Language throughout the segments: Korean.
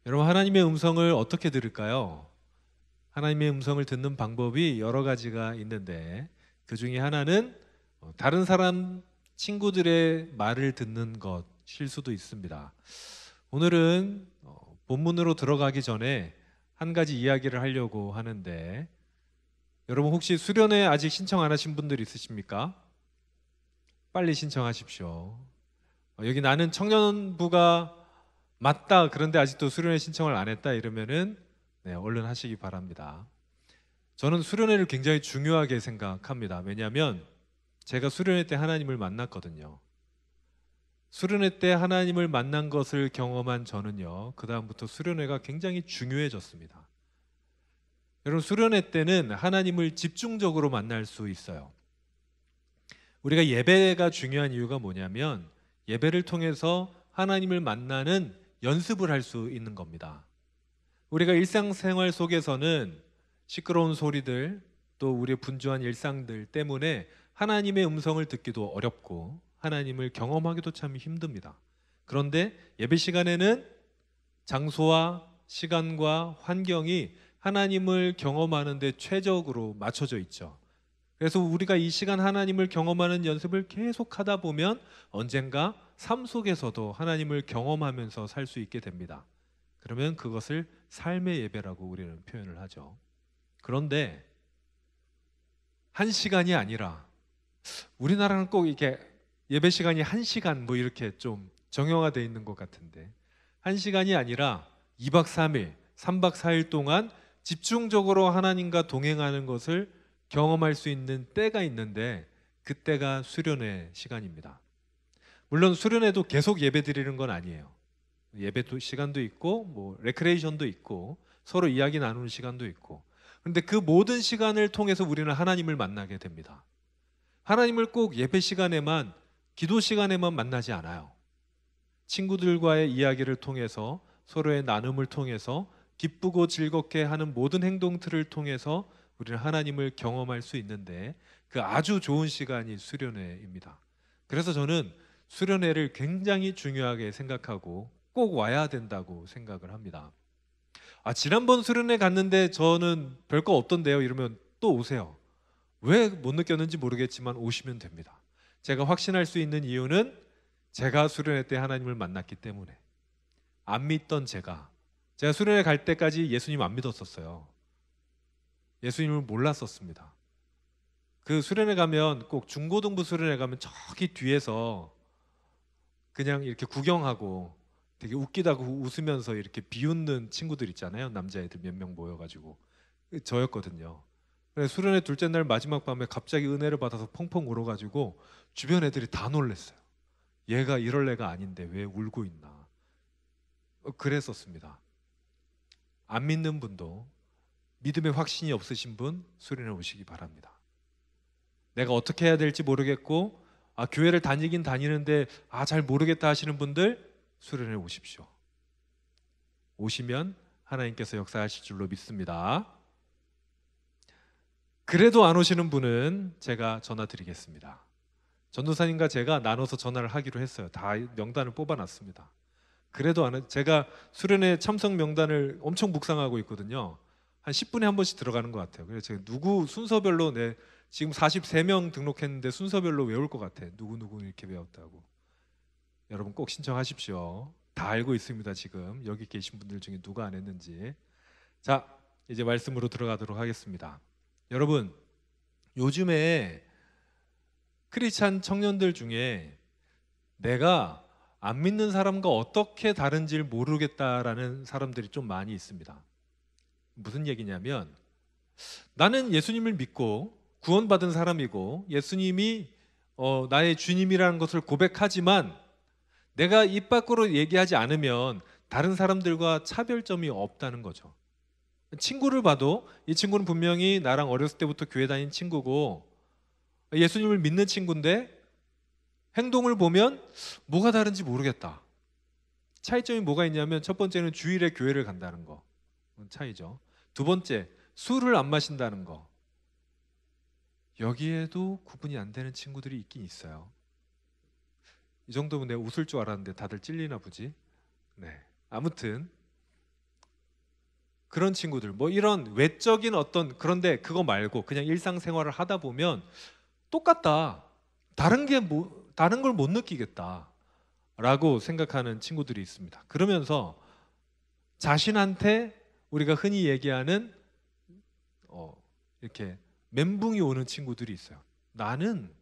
여러분, 하나님의 음성을 어떻게 들을까요? 하나님의 음성을 듣는 방법이 여러 가지가 있는데 그 중에 하나는 다른 사람 친구들의 말을 듣는 것일 수도 있습니다. 오늘은 본문으로 들어가기 전에 한 가지 이야기를 하려고 하는데, 여러분 혹시 수련회 아직 신청 안 하신 분들 있으십니까? 빨리 신청하십시오. 여기 나는 청년부가 맞다, 그런데 아직도 수련회 신청을 안 했다 이러면은 얼른 하시기 바랍니다. 저는 수련회를 굉장히 중요하게 생각합니다. 왜냐하면 제가 수련회 때 하나님을 만났거든요. 수련회 때 하나님을 만난 것을 경험한 저는요, 그 다음부터 수련회가 굉장히 중요해졌습니다. 여러분, 수련회 때는 하나님을 집중적으로 만날 수 있어요. 우리가 예배가 중요한 이유가 뭐냐면 예배를 통해서 하나님을 만나는 연습을 할 수 있는 겁니다. 우리가 일상생활 속에서는 시끄러운 소리들, 또 우리의 분주한 일상들 때문에 하나님의 음성을 듣기도 어렵고 하나님을 경험하기도 참 힘듭니다. 그런데 예배 시간에는 장소와 시간과 환경이 하나님을 경험하는 데 최적으로 맞춰져 있죠. 그래서 우리가 이 시간 하나님을 경험하는 연습을 계속 하다 보면 언젠가 삶 속에서도 하나님을 경험하면서 살 수 있게 됩니다. 그러면 그것을 삶의 예배라고 우리는 표현을 하죠. 그런데 한 시간이 아니라, 우리나라는 꼭 이렇게 예배 시간이 한 시간 뭐 이렇게 좀 정형화되어 있는 것 같은데, 한 시간이 아니라 2박 3일, 3박 4일 동안 집중적으로 하나님과 동행하는 것을 경험할 수 있는 때가 있는데, 그때가 수련회 시간입니다. 물론 수련회도 계속 예배 드리는 건 아니에요. 예배 시간도 있고 뭐 레크레이션도 있고 서로 이야기 나누는 시간도 있고, 그런데 그 모든 시간을 통해서 우리는 하나님을 만나게 됩니다. 하나님을 꼭 예배 시간에만, 기도 시간에만 만나지 않아요. 친구들과의 이야기를 통해서, 서로의 나눔을 통해서, 기쁘고 즐겁게 하는 모든 행동들을 통해서 우리는 하나님을 경험할 수 있는데, 그 아주 좋은 시간이 수련회입니다. 그래서 저는 수련회를 굉장히 중요하게 생각하고 꼭 와야 된다고 생각을 합니다. 지난번 수련회 갔는데 저는 별거 없던데요 이러면 또 오세요. 왜 못 느꼈는지 모르겠지만 오시면 됩니다. 제가 확신할 수 있는 이유는 제가 수련회 때 하나님을 만났기 때문에. 안 믿던 제가 수련회 갈 때까지 예수님 안 믿었었어요. 예수님을 몰랐었습니다. 그 수련회 가면, 꼭 중고등부 수련회 가면 저기 뒤에서 그냥 이렇게 구경하고 되게 웃기다고 웃으면서 이렇게 비웃는 친구들 있잖아요. 남자애들 몇 명 모여가지고. 저였거든요. 그래서 수련회 둘째 날 마지막 밤에 갑자기 은혜를 받아서 펑펑 울어가지고 주변 애들이 다 놀랬어요. 얘가 이럴 애가 아닌데 왜 울고 있나. 그랬었습니다. 안 믿는 분도, 믿음의 확신이 없으신 분 수련회 오시기 바랍니다. 내가 어떻게 해야 될지 모르겠고 교회를 다니긴 다니는데 잘 모르겠다 하시는 분들 수련회 오십시오. 오시면 하나님께서 역사하실 줄로 믿습니다. 그래도 안 오시는 분은 제가 전화 드리겠습니다. 전도사님과 제가 나눠서 전화를 하기로 했어요. 다 명단을 뽑아놨습니다. 그래도 제가 수련회 참석 명단을 엄청 묵상하고 있거든요. 한 10분에 한 번씩 들어가는 것 같아요. 그래서 제가 누구 순서별로, 지금 43명 등록했는데 순서별로 외울 것 같아. 누구 이렇게 외웠다고. 여러분 꼭 신청하십시오. 다 알고 있습니다. 지금 여기 계신 분들 중에 누가 안 했는지. 자, 이제 말씀으로 들어가도록 하겠습니다. 여러분, 요즘에 크리스찬 청년들 중에 내가 안 믿는 사람과 어떻게 다른지를 모르겠다라는 사람들이 좀 많이 있습니다. 무슨 얘기냐면, 나는 예수님을 믿고 구원받은 사람이고 예수님이 나의 주님이라는 것을 고백하지만 내가 입 밖으로 얘기하지 않으면 다른 사람들과 차별점이 없다는 거죠. 친구를 봐도 이 친구는 분명히 나랑 어렸을 때부터 교회 다닌 친구고 예수님을 믿는 친구인데 행동을 보면 뭐가 다른지 모르겠다. 차이점이 뭐가 있냐면, 첫 번째는 주일에 교회를 간다는 거, 차이죠. 두 번째, 술을 안 마신다는 거. 여기에도 구분이 안 되는 친구들이 있긴 있어요. 이 정도면 내가 웃을 줄 알았는데 다들 찔리나 보지. 네, 아무튼 그런 친구들, 뭐 이런 외적인 어떤, 그런데 그거 말고 그냥 일상생활을 하다 보면 똑같다. 다른 걸 못 느끼겠다. 라고 생각하는 친구들이 있습니다. 그러면서 자신한테 우리가 흔히 얘기하는 이렇게 멘붕이 오는 친구들이 있어요. 나는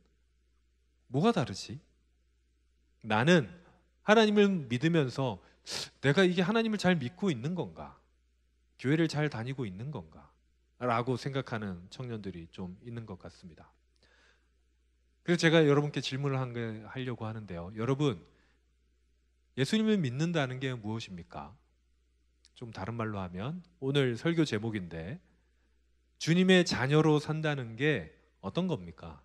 뭐가 다르지? 나는 하나님을 믿으면서 내가 이게 하나님을 잘 믿고 있는 건가? 교회를 잘 다니고 있는 건가? 라고 생각하는 청년들이 좀 있는 것 같습니다. 그래서 제가 여러분께 질문을 하려고 하는데요. 여러분, 예수님을 믿는다는 게 무엇입니까? 좀 다른 말로 하면 오늘 설교 제목인데 주님의 자녀로 산다는 게 어떤 겁니까?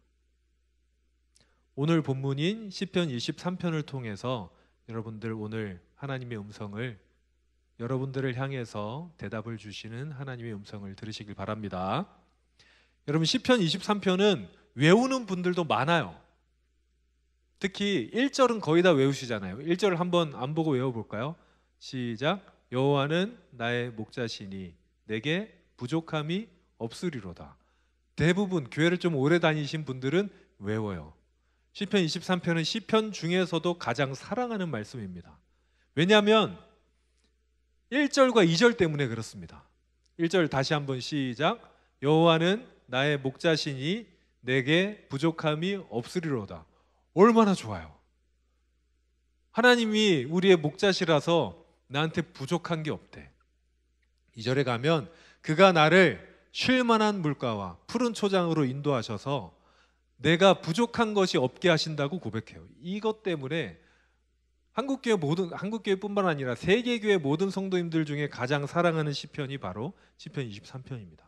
오늘 본문인 시편 23편을 통해서 여러분들 오늘 하나님의 음성을, 여러분들을 향해서 대답을 주시는 하나님의 음성을 들으시길 바랍니다. 여러분, 시편 23편은 외우는 분들도 많아요. 특히 1절은 거의 다 외우시잖아요. 1절을 한번 안 보고 외워볼까요? 시작. 여호와는 나의 목자시니 내게 부족함이 없으리로다. 대부분 교회를 좀 오래 다니신 분들은 외워요. 시편 23편은 시편 중에서도 가장 사랑하는 말씀입니다. 왜냐하면 1절과 2절 때문에 그렇습니다. 1절 다시 한번 시작. 여호와는 나의 목자시니 내게 부족함이 없으리로다. 얼마나 좋아요. 하나님이 우리의 목자시라서 나한테 부족한 게 없대. 2절에 가면 그가 나를 쉴 만한 물가와 푸른 초장으로 인도하셔서 내가 부족한 것이 없게 하신다고 고백해요. 이것 때문에 한국교회뿐만 아니라 세계교회 모든 성도님들 중에 가장 사랑하는 시편이 바로 시편 23편입니다.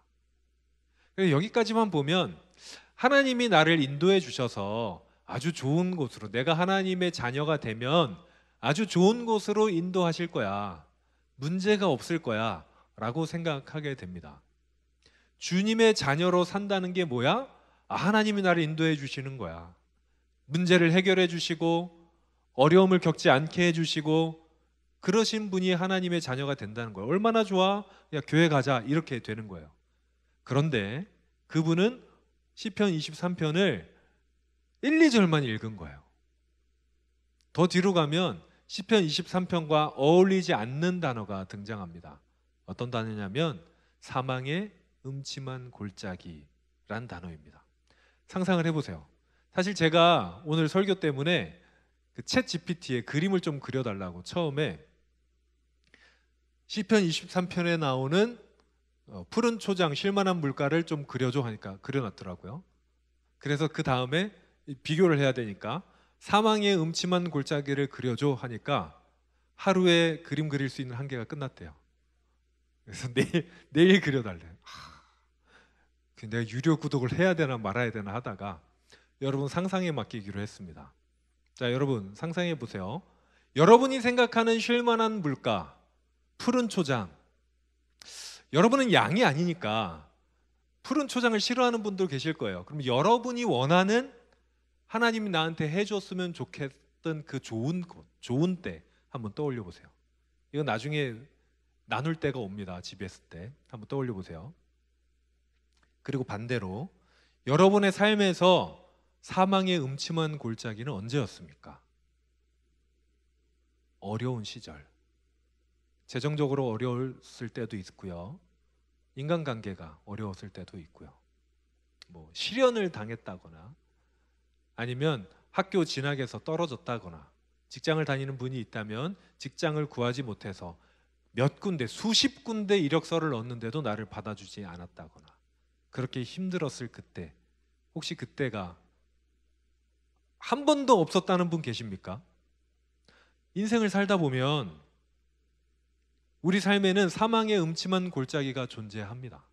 여기까지만 보면 하나님이 나를 인도해 주셔서 아주 좋은 곳으로, 내가 하나님의 자녀가 되면 아주 좋은 곳으로 인도하실 거야, 문제가 없을 거야 라고 생각하게 됩니다. 주님의 자녀로 산다는 게 뭐야? 하나님이 나를 인도해 주시는 거야. 문제를 해결해 주시고 어려움을 겪지 않게 해주시고 그러신 분이 하나님의 자녀가 된다는 거예요. 얼마나 좋아? 야, 교회 가자 이렇게 되는 거예요. 그런데 그분은 시편 23편을 1, 2절만 읽은 거예요. 더 뒤로 가면 시편 23편과 어울리지 않는 단어가 등장합니다. 어떤 단어냐면 사망의 음침한 골짜기란 단어입니다. 상상을 해보세요. 사실 제가 오늘 설교 때문에 그 챗 GPT에 그림을 좀 그려달라고 처음에 시편 23편에 나오는 푸른 초장 쉴만한 물가를 좀 그려줘 하니까 그려놨더라고요. 그래서 그 다음에 비교를 해야 되니까 사망의 음침한 골짜기를 그려줘 하니까 하루에 그림 그릴 수 있는 한계가 끝났대요. 그래서 내일 그려달래. 내가 유료 구독을 해야 되나 말아야 되나 하다가 여러분 상상에 맡기기로 했습니다. 자, 여러분 상상해 보세요. 여러분이 생각하는 쉴만한 물가, 푸른 초장. 여러분은 양이 아니니까 푸른 초장을 싫어하는 분도 계실 거예요. 그럼 여러분이 원하는, 하나님이 나한테 해줬으면 좋겠던 그 좋은 곳, 좋은 때 한번 떠올려 보세요. 이거 나중에 나눌 때가 옵니다. 집에 있을 때 한번 떠올려 보세요. 그리고 반대로 여러분의 삶에서 사망의 음침한 골짜기는 언제였습니까? 어려운 시절, 재정적으로 어려웠을 때도 있고요, 인간관계가 어려웠을 때도 있고요, 뭐 실연을 당했다거나 아니면 학교 진학에서 떨어졌다거나, 직장을 다니는 분이 있다면 직장을 구하지 못해서 몇 군데, 수십 군데 이력서를 넣었는데도 나를 받아주지 않았다거나, 그렇게 힘들었을 그때, 혹시 그때가 한 번도 없었다는 분 계십니까? 인생을 살다 보면 우리 삶에는 사망의 음침한 골짜기가 존재합니다.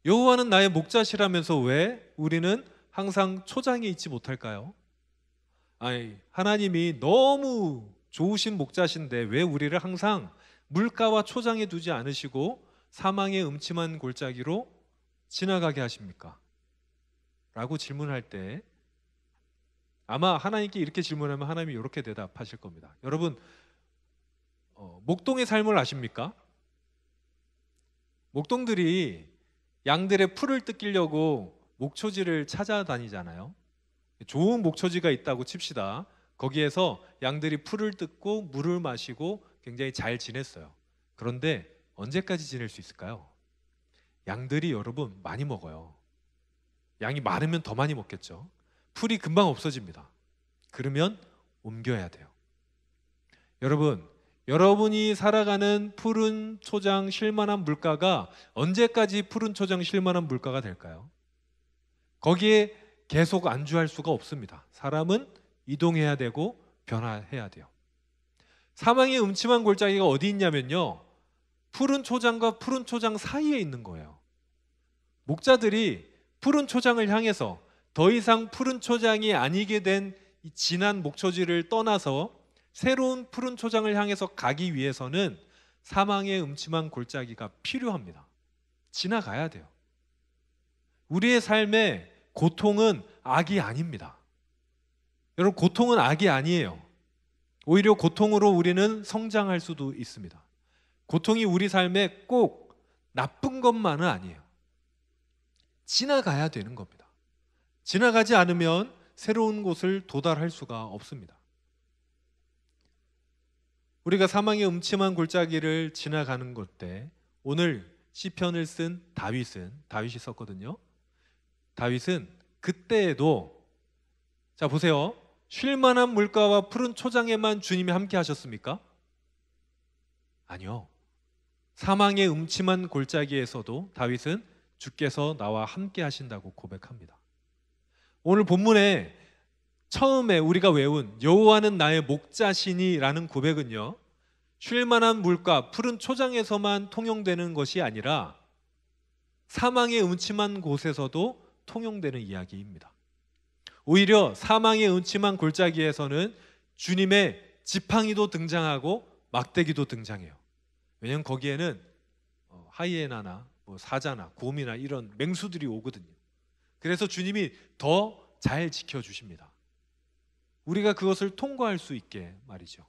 여호와는 나의 목자시라면서 왜 우리는 항상 초장에 있지 못할까요? 아니, 하나님이 너무 좋으신 목자신데 왜 우리를 항상 물가와 초장에 두지 않으시고 사망의 음침한 골짜기로 지나가게 하십니까? 라고 질문할 때 아마 하나님께 이렇게 질문하면 하나님이 이렇게 대답하실 겁니다. 여러분, 목동의 삶을 아십니까? 목동들이 양들의 풀을 뜯기려고 목초지를 찾아다니잖아요. 좋은 목초지가 있다고 칩시다. 거기에서 양들이 풀을 뜯고 물을 마시고 굉장히 잘 지냈어요. 그런데 언제까지 지낼 수 있을까요? 양들이 여러분 많이 먹어요. 양이 많으면 더 많이 먹겠죠. 풀이 금방 없어집니다. 그러면 옮겨야 돼요. 여러분, 여러분이 살아가는 푸른 초장 쉴만한 물가가 언제까지 푸른 초장 쉴만한 물가가 될까요? 거기에 계속 안주할 수가 없습니다. 사람은 이동해야 되고 변화해야 돼요. 사망의 음침한 골짜기가 어디 있냐면요, 푸른 초장과 푸른 초장 사이에 있는 거예요. 목자들이 푸른 초장을 향해서 더 이상 푸른 초장이 아니게 된 이 진한 목초지를 떠나서 새로운 푸른 초장을 향해서 가기 위해서는 사망의 음침한 골짜기가 필요합니다. 지나가야 돼요. 우리의 삶에 고통은 악이 아닙니다. 여러분, 고통은 악이 아니에요. 오히려 고통으로 우리는 성장할 수도 있습니다. 고통이 우리 삶에 꼭 나쁜 것만은 아니에요. 지나가야 되는 겁니다. 지나가지 않으면 새로운 곳을 도달할 수가 없습니다. 우리가 사망의 음침한 골짜기를 지나가는 것 때 오늘 시편을 쓴 다윗이 썼거든요. 다윗은 그때에도, 자 보세요, 쉴만한 물가와 푸른 초장에만 주님이 함께 하셨습니까? 아니요. 사망의 음침한 골짜기에서도 다윗은 주께서 나와 함께 하신다고 고백합니다. 오늘 본문에 처음에 우리가 외운 여호와는 나의 목자시니라는 고백은요, 쉴만한 물가, 푸른 초장에서만 통용되는 것이 아니라 사망의 음침한 곳에서도 통용되는 이야기입니다. 오히려 사망의 음침한 골짜기에서는 주님의 지팡이도 등장하고 막대기도 등장해요. 왜냐하면 거기에는 하이에나나 사자나 곰이나 이런 맹수들이 오거든요. 그래서 주님이 더 잘 지켜주십니다. 우리가 그것을 통과할 수 있게 말이죠.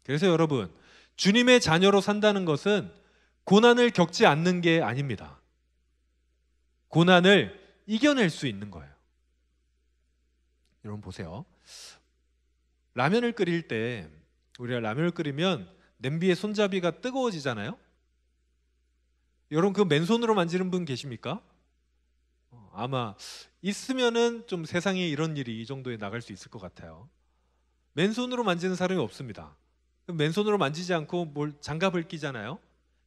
그래서 여러분, 주님의 자녀로 산다는 것은 고난을 겪지 않는 게 아닙니다. 고난을 이겨낼 수 있는 거예요. 여러분 보세요. 라면을 끓일 때, 우리가 라면을 끓이면 냄비의 손잡이가 뜨거워지잖아요. 여러분, 그 맨손으로 만지는 분 계십니까? 아마 있으면은 좀 세상에 이런 일이 이 정도에 나갈 수 있을 것 같아요. 맨손으로 만지는 사람이 없습니다. 맨손으로 만지지 않고 장갑을 끼잖아요.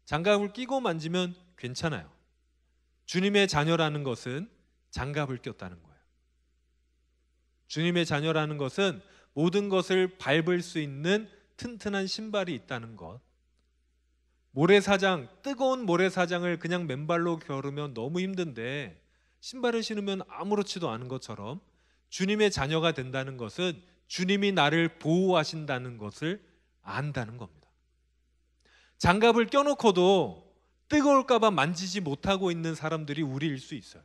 장갑을 끼고 만지면 괜찮아요. 주님의 자녀라는 것은 장갑을 꼈다는 거예요. 주님의 자녀라는 것은 모든 것을 밟을 수 있는 튼튼한 신발이 있다는 것. 모래사장, 뜨거운 모래사장을 그냥 맨발로 겨루면 너무 힘든데 신발을 신으면 아무렇지도 않은 것처럼 주님의 자녀가 된다는 것은 주님이 나를 보호하신다는 것을 안다는 겁니다. 장갑을 껴놓고도 뜨거울까 봐 만지지 못하고 있는 사람들이 우리일 수 있어요.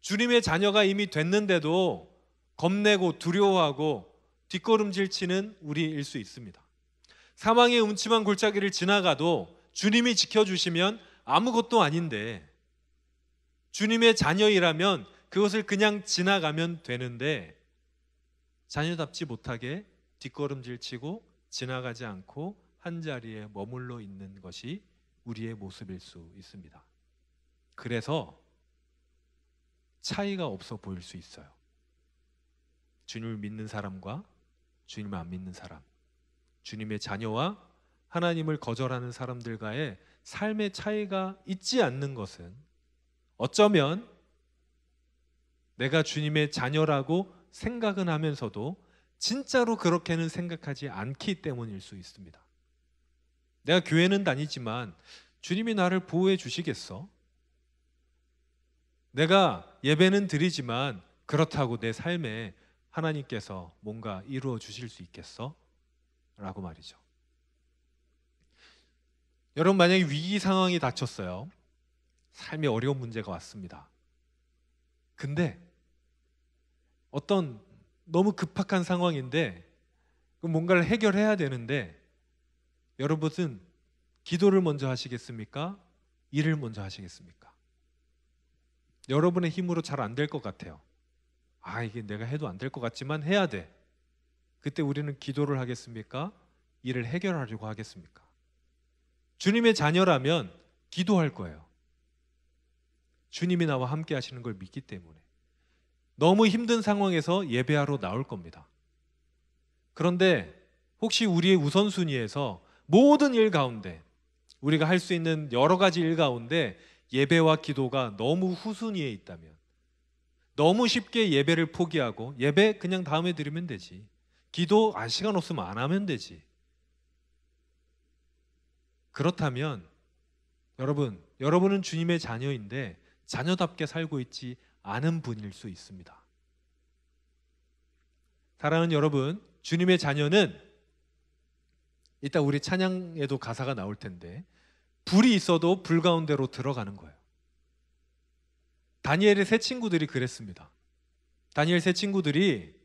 주님의 자녀가 이미 됐는데도 겁내고 두려워하고 뒷걸음질 치는 우리일 수 있습니다. 사망의 음침한 골짜기를 지나가도 주님이 지켜주시면 아무것도 아닌데, 주님의 자녀이라면 그것을 그냥 지나가면 되는데 자녀답지 못하게 뒷걸음질 치고 지나가지 않고 한자리에 머물러 있는 것이 우리의 모습일 수 있습니다. 그래서 차이가 없어 보일 수 있어요. 주님을 믿는 사람과 주님을 안 믿는 사람, 주님의 자녀와 하나님을 거절하는 사람들과의 삶의 차이가 있지 않는 것은 어쩌면 내가 주님의 자녀라고 생각은 하면서도 진짜로 그렇게는 생각하지 않기 때문일 수 있습니다. 내가 교회는 다니지만 주님이 나를 보호해 주시겠어? 내가 예배는 드리지만 그렇다고 내 삶에 하나님께서 뭔가 이루어 주실 수 있겠어? 라고 말이죠. 여러분, 만약에 위기 상황이 닥쳤어요. 삶에 어려운 문제가 왔습니다. 근데 어떤 너무 급박한 상황인데 뭔가를 해결해야 되는데 여러분은 기도를 먼저 하시겠습니까? 일을 먼저 하시겠습니까? 여러분의 힘으로 잘 안 될 것 같아요. 이게 내가 해도 안 될 것 같지만 해야 돼. 그때 우리는 기도를 하겠습니까? 일을 해결하려고 하겠습니까? 주님의 자녀라면 기도할 거예요. 주님이 나와 함께 하시는 걸 믿기 때문에. 너무 힘든 상황에서 예배하러 나올 겁니다. 그런데 혹시 우리의 우선순위에서 모든 일 가운데, 우리가 할 수 있는 여러 가지 일 가운데 예배와 기도가 너무 후순위에 있다면, 너무 쉽게 예배를 포기하고 예배 그냥 다음에 드리면 되지, 기도 시간 없으면 안 하면 되지, 그렇다면 여러분은 주님의 자녀인데 자녀답게 살고 있지 않은 분일 수 있습니다. 사랑하는 여러분, 주님의 자녀는 이따 우리 찬양에도 가사가 나올 텐데 불이 있어도 불 가운데로 들어가는 거예요. 다니엘의 세 친구들이 그랬습니다. 다니엘 세 친구들이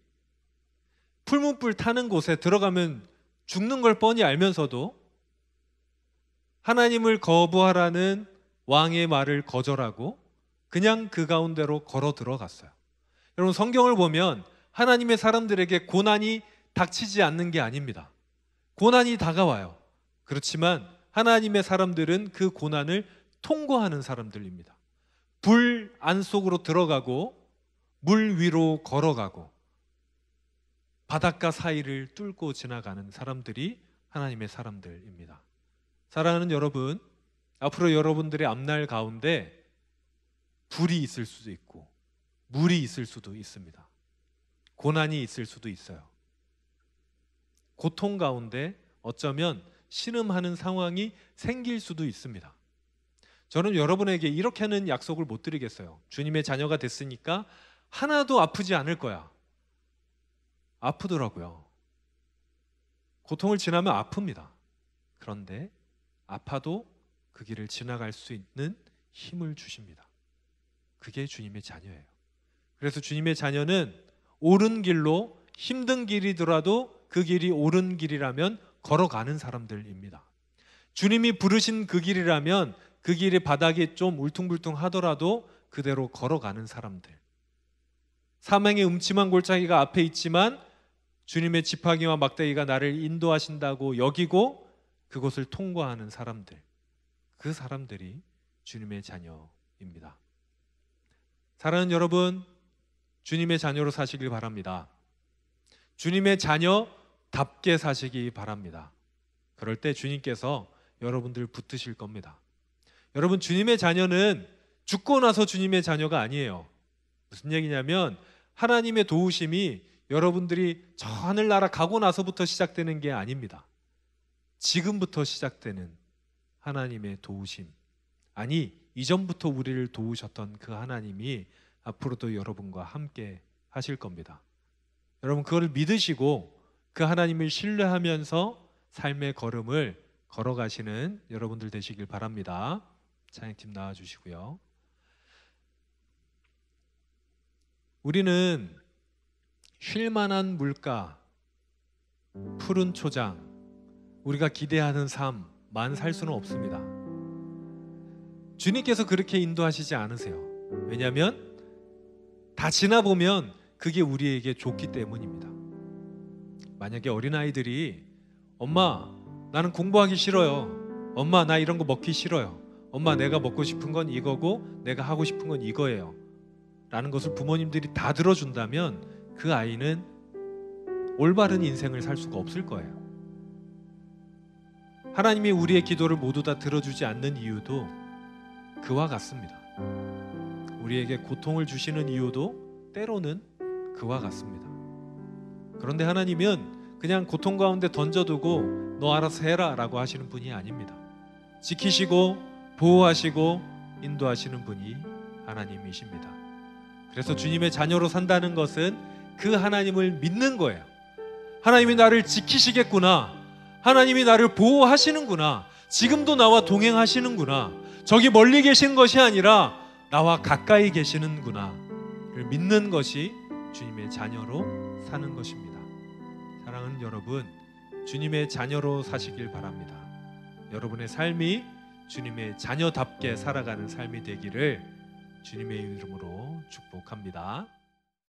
풀문불 타는 곳에 들어가면 죽는 걸 뻔히 알면서도 하나님을 거부하라는 왕의 말을 거절하고 그냥 그 가운데로 걸어 들어갔어요. 여러분, 성경을 보면 하나님의 사람들에게 고난이 닥치지 않는 게 아닙니다. 고난이 다가와요. 그렇지만 하나님의 사람들은 그 고난을 통과하는 사람들입니다. 불 안속으로 들어가고 물 위로 걸어가고 바닷가 사이를 뚫고 지나가는 사람들이 하나님의 사람들입니다. 사랑하는 여러분, 앞으로 여러분들의 앞날 가운데 불이 있을 수도 있고 물이 있을 수도 있습니다. 고난이 있을 수도 있어요. 고통 가운데 어쩌면 신음하는 상황이 생길 수도 있습니다. 저는 여러분에게 이렇게는 약속을 못 드리겠어요. 주님의 자녀가 됐으니까 하나도 아프지 않을 거야. 아프더라고요. 고통을 지나면 아픕니다. 그런데 아파도 그 길을 지나갈 수 있는 힘을 주십니다. 그게 주님의 자녀예요. 그래서 주님의 자녀는 옳은 길로, 힘든 길이더라도 그 길이 옳은 길이라면 걸어가는 사람들입니다. 주님이 부르신 그 길이라면 그 길의 바닥이 좀 울퉁불퉁 하더라도 그대로 걸어가는 사람들. 사망의 음침한 골짜기가 앞에 있지만 주님의 지팡이와 막대기가 나를 인도하신다고 여기고 그곳을 통과하는 사람들, 그 사람들이 주님의 자녀입니다. 사랑하는 여러분, 주님의 자녀로 사시길 바랍니다. 주님의 자녀답게 사시기 바랍니다. 그럴 때 주님께서 여러분들 붙드실 겁니다. 여러분, 주님의 자녀는 죽고 나서 주님의 자녀가 아니에요. 무슨 얘기냐면 하나님의 도우심이 여러분들이 저 하늘나라 가고 나서부터 시작되는 게 아닙니다. 지금부터 시작되는 하나님의 도우심, 이전부터 우리를 도우셨던 그 하나님이 앞으로도 여러분과 함께 하실 겁니다. 여러분, 그걸 믿으시고 그 하나님을 신뢰하면서 삶의 걸음을 걸어가시는 여러분들 되시길 바랍니다. 찬양팀 나와주시고요. 우리는 쉴만한 물가, 푸른 초장, 우리가 기대하는 삶만 살 수는 없습니다. 주님께서 그렇게 인도하시지 않으세요. 왜냐하면 다 지나보면 그게 우리에게 좋기 때문입니다. 만약에 어린아이들이 엄마, 나는 공부하기 싫어요. 엄마, 나 이런 거 먹기 싫어요. 엄마, 내가 먹고 싶은 건 이거고 내가 하고 싶은 건 이거예요 라는 것을 부모님들이 다 들어준다면 그 아이는 올바른 인생을 살 수가 없을 거예요. 하나님이 우리의 기도를 모두 다 들어주지 않는 이유도 그와 같습니다. 우리에게 고통을 주시는 이유도 때로는 그와 같습니다. 그런데 하나님은 그냥 고통 가운데 던져두고 너 알아서 해라 라고 하시는 분이 아닙니다. 지키시고 보호하시고 인도하시는 분이 하나님이십니다. 그래서 주님의 자녀로 산다는 것은 그 하나님을 믿는 거예요. 하나님이 나를 지키시겠구나, 하나님이 나를 보호하시는구나, 지금도 나와 동행하시는구나, 저기 멀리 계신 것이 아니라 나와 가까이 계시는구나를 믿는 것이 주님의 자녀로 사는 것입니다. 사랑하는 여러분, 주님의 자녀로 사시길 바랍니다. 여러분의 삶이 주님의 자녀답게 살아가는 삶이 되기를 주님의 이름으로 축복합니다.